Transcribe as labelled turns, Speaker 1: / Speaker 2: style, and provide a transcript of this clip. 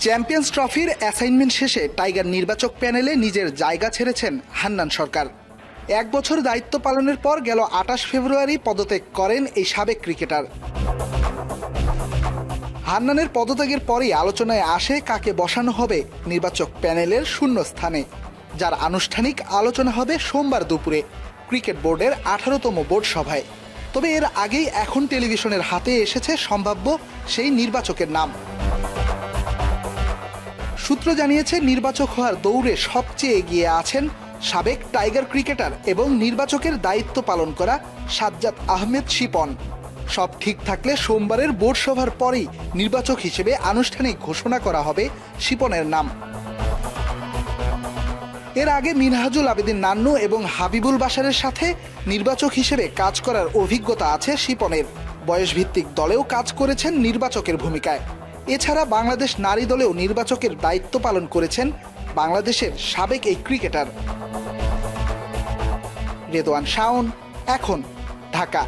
Speaker 1: Champions ট্রফির assignment শেষে tiger নির্বাচক প্যানেলে নিজের জায়গা ছেড়েছেন হান্নান সরকার। 1 বছর দায়িত্ব পালনের পর গেল 28 ফেব্রুয়ারি পদত্যাগ করেন এই সাবেক ক্রিকেটার। হান্নানের পদত্যাগের পরেই আলোচনায় আসে কাকে বসানো হবে নির্বাচক প্যানেলের শূন্য স্থানে, যার আনুষ্ঠানিক আলোচনা হবে সোমবার দুপুরে ক্রিকেট বোর্ডের 18তম বোর্ড সভায়। তবে এর আগেই এখন টেলিভিশনের হাতে এসেছে সম্ভাব্য সেই নির্বাচকের নাম। সূত্র জানিয়েছে, নির্বাচক হওয়ার দৌড়ে সবচেয়ে এগিয়ে আছেন সাবেক টাইগার ক্রিকেটার এবং নির্বাচকের দায়িত্ব পালন করা সাজ্জাদ আহমেদ শিপন। সব ঠিক থাকলে সোমবারের বোর্ড সভার পরেই নির্বাচক হিসেবে আনুষ্ঠানিক ঘোষণা করা হবে শিপনের নাম। এর আগে মিনহাজুল আবেদিন নান্নু এবং হাবিবুল বাশারের সাথে নির্বাচক হিসেবে কাজ করার অভিজ্ঞতা আছে শিপনের। বয়সভিত্তিক দলেও কাজ করেছেন নির্বাচকের ভূমিকায়। এছাড়া বাংলাদেশ নারী দলেও নির্বাচকের দায়িত্ব পালন করেছেন বাংলাদেশের সাবেক এই ক্রিকেটার। রেদওয়ান শাওন, এখন, ঢাকা।